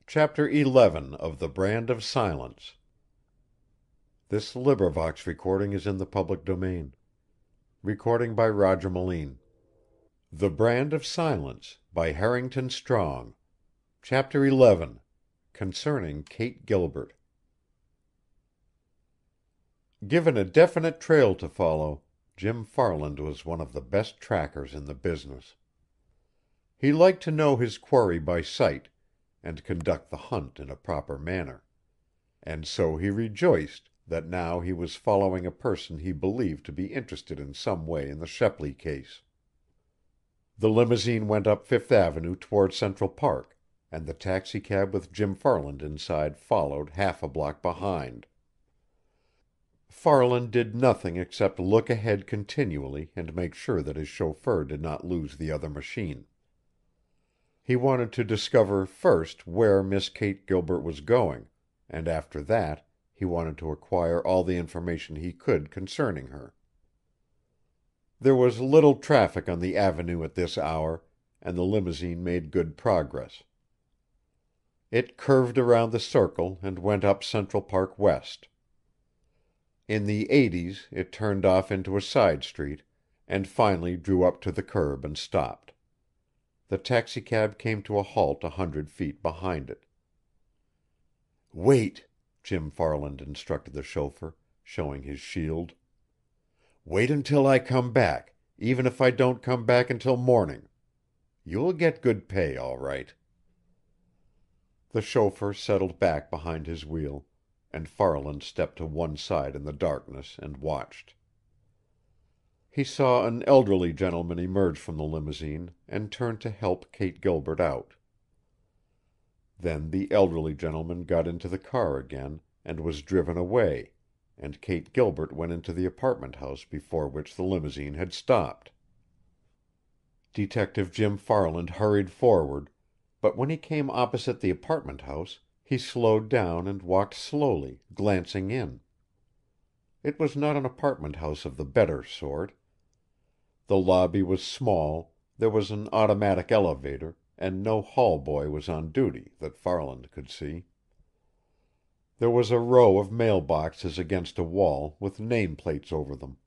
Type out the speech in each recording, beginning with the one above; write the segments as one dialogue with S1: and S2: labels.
S1: Chapter 11 of The Brand of Silence. This LibriVox is in the public domain. Recording by Roger Moline. The Brand of Silence by Harrington Strong. Chapter 11. Concerning Kate Gilbert. Given a definite trail to follow, Jim Farland was one of the best trackers in the business. He liked to know his quarry by sight, and conduct the hunt in a proper manner, and so he rejoiced that now he was following a person he believed to be interested in some way in the Shepley case. The limousine went up Fifth Avenue toward Central Park, and the taxicab with Jim Farland inside followed half a block behind. Farland did nothing except look ahead continually and make sure that his chauffeur did not lose the other machine. He wanted to discover first where Miss Kate Gilbert was going, and after that he wanted to acquire all the information he could concerning her. There was little traffic on the avenue at this hour, and the limousine made good progress. It curved around the circle and went up Central Park West. In the 80s it turned off into a side street, and finally drew up to the curb and stopped. The taxicab came to a halt 100 feet behind it. "Wait," Jim Farland instructed the chauffeur, showing his shield. "Wait until I come back, even if I don't come back until morning. You will get good pay, all right." The chauffeur settled back behind his wheel, and Farland stepped to one side in the darkness and watched. He saw an elderly gentleman emerge from the limousine and turn to help Kate Gilbert out. Then the elderly gentleman got into the car again and was driven away, and Kate Gilbert went into the apartment house before which the limousine had stopped. Detective Jim Farland hurried forward, but when he came opposite the apartment house, he slowed down and walked slowly, glancing in. It was not an apartment house of the better sort. The lobby was small, there was an automatic elevator, and no hall boy was on duty, that Farland could see. There was a row of mail boxes against a wall, with name plates over them.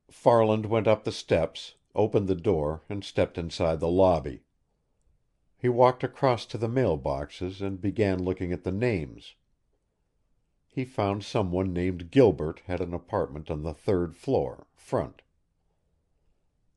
S1: Farland went up the steps, opened the door, and stepped inside the lobby. He walked across to the mail boxes and began looking at the names. He found someone named Gilbert had an apartment on the 3rd floor, front.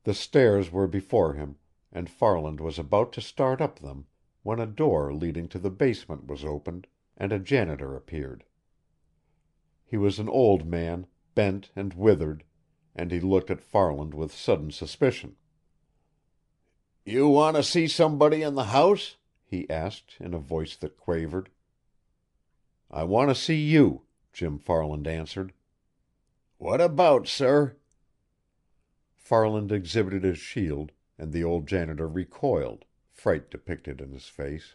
S1: The stairs were before him, and Farland was about to start up them when a door leading to the basement was opened, and a janitor appeared. He was an old man, bent and withered, and he looked at Farland with sudden suspicion. "You want to see somebody in the house?" he asked in a voice that quavered. "I want to see you," Jim Farland answered. "What about, sir?" Farland exhibited his shield, and the old janitor recoiled, fright depicted in his face.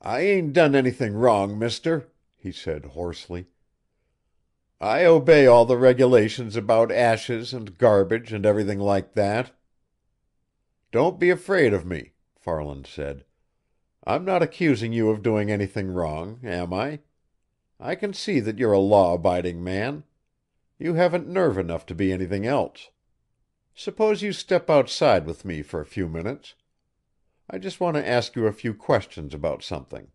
S1: "I ain't done anything wrong, mister," he said hoarsely. "I obey all the regulations about ashes and garbage and everything like that." "Don't be afraid of me," Farland said. "I'm not accusing you of doing anything wrong, am I? I can see that you're a law-abiding man. You haven't nerve enough to be anything else. Suppose you step outside with me for a few minutes. I just want to ask you a few questions about something."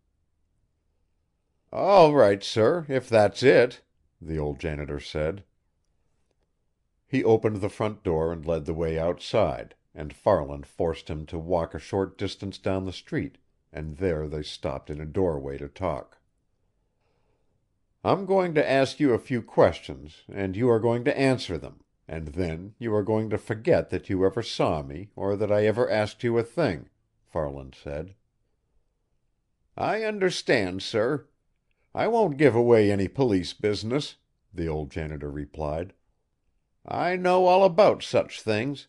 S1: "All right, sir, if that's it," the old janitor said. He opened the front door and led the way outside, and Farland forced him to walk a short distance down the street, and there they stopped in a doorway to talk. "I'm going to ask you a few questions, and you are going to answer them, and then you are going to forget that you ever saw me or that I ever asked you a thing," Farland said. "I understand, sir. I won't give away any police business," the old janitor replied. "I know all about such things.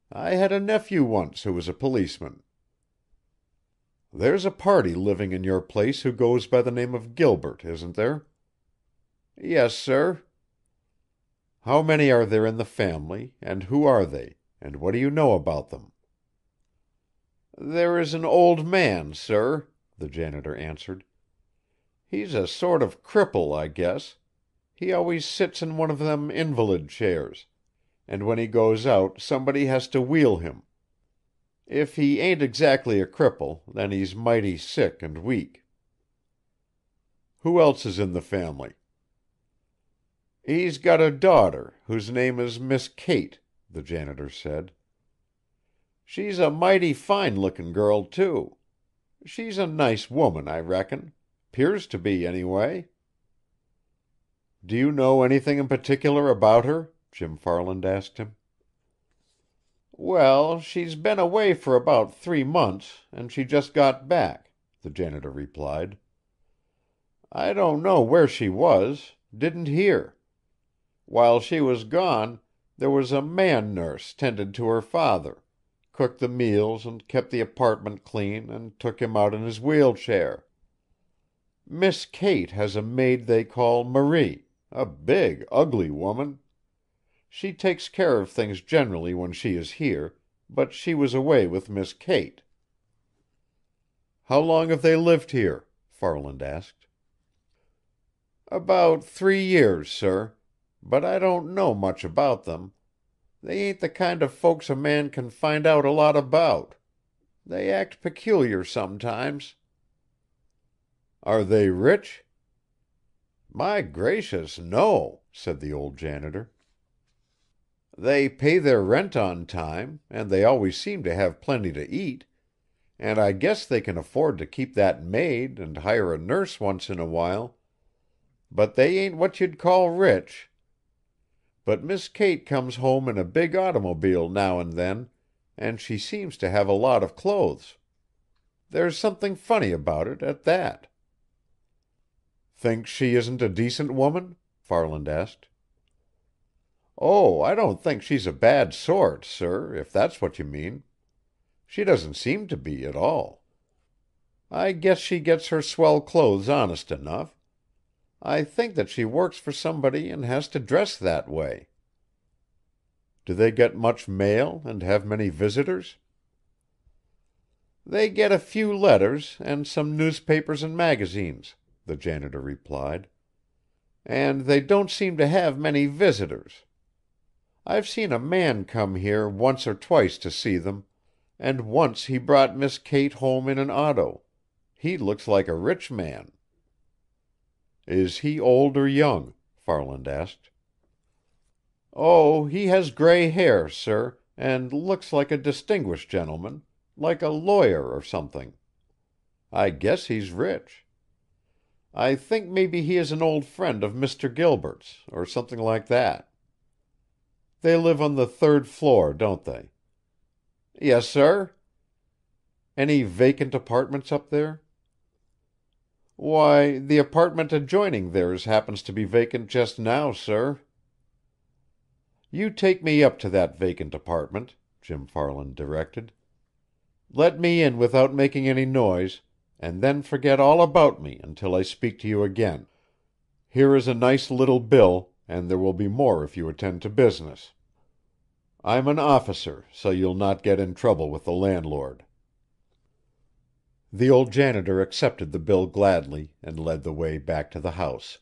S1: I had a nephew once who was a policeman." "There's a party living in your place who goes by the name of Gilbert, isn't there?" "Yes, sir." "How many are there in the family, and who are they, and what do you know about them?" "There is an old man, sir," the janitor answered. "He's a sort of cripple, I guess. He always sits in one of them invalid chairs, and when he goes out somebody has to wheel him. If he ain't exactly a cripple, then he's mighty sick and weak." "Who else is in the family?" "He's got a daughter, whose name is Miss Kate," the janitor said. "She's a mighty fine lookin' girl, too. She's a nice woman, I reckon. 'Pears to be, anyway." "Do you know anything in particular about her?" Jim Farland asked him. "Well, she's been away for about 3 months, and she just got back," the janitor replied. "I don't know where she was. Didn't hear. While she was gone, there was a man nurse tended to her father, cooked the meals and kept the apartment clean and took him out in his wheelchair. Miss Kate has a maid they call Marie, a big, ugly woman. She takes care of things generally when she is here, but she was away with Miss Kate." "How long have they lived here?" Farland asked. "About 3 years, sir. But I don't know much about them. They ain't the kind of folks a man can find out a lot about. They act peculiar sometimes." "Are they rich?" "My gracious, no," said the old janitor. "They pay their rent on time, and they always seem to have plenty to eat, and I guess they can afford to keep that maid and hire a nurse once in a while, but they ain't what you'd call rich. But Miss Kate comes home in a big automobile now and then, and she seems to have a lot of clothes. There's something funny about it, at that." "Think she isn't a decent woman?" Farland asked. "Oh, I don't think she's a bad sort, sir, if that's what you mean. She doesn't seem to be, at all. I guess she gets her swell clothes honest enough. I think that she works for somebody and has to dress that way." "Do they get much mail and have many visitors?" "They get a few letters and some newspapers and magazines," the janitor replied. "And they don't seem to have many visitors. I've seen a man come here once or twice to see them, and once he brought Miss Kate home in an auto. He looks like a rich man." "Is he old or young?" Farland asked. "Oh, he has gray hair, sir, and looks like a distinguished gentleman, like a lawyer or something. I guess he's rich. I think maybe he is an old friend of Mr. Gilbert's, or something like that." "They live on the 3rd floor, don't they?" "Yes, sir." "Any vacant apartments up there?" "Why, the apartment adjoining theirs happens to be vacant just now, sir." "You take me up to that vacant apartment," Jim Farland directed. "Let me in without making any noise, and then forget all about me until I speak to you again. Here is a nice little bill, and there will be more if you attend to business. I'm an officer, so you'll not get in trouble with the landlord." The old janitor accepted the bill gladly and led the way back to the house.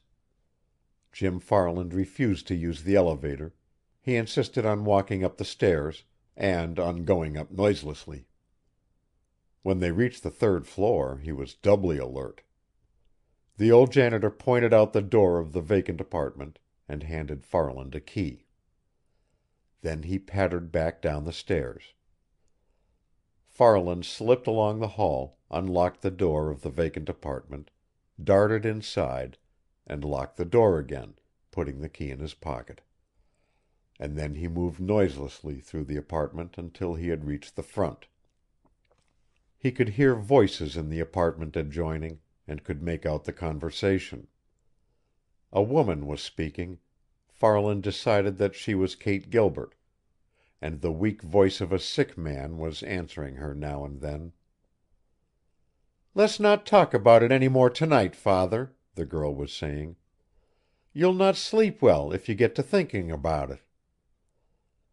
S1: Jim Farland refused to use the elevator. He insisted on walking up the stairs, and on going up noiselessly. When they reached the 3rd floor, he was doubly alert. The old janitor pointed out the door of the vacant apartment and handed Farland a key. Then he pattered back down the stairs. Farland slipped along the hall, unlocked the door of the vacant apartment, darted inside, and locked the door again, putting the key in his pocket. And then he moved noiselessly through the apartment until he had reached the front. He could hear voices in the apartment adjoining, and could make out the conversation. A woman was speaking. Farland decided that she was Kate Gilbert, and the weak voice of a sick man was answering her now and then. "Let's not talk about it any more tonight, Father," the girl was saying. "You'll not sleep well if you get to thinking about it."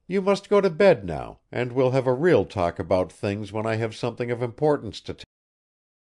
S1: You must go to bed now, and we'll have a real talk about things when I have something of importance to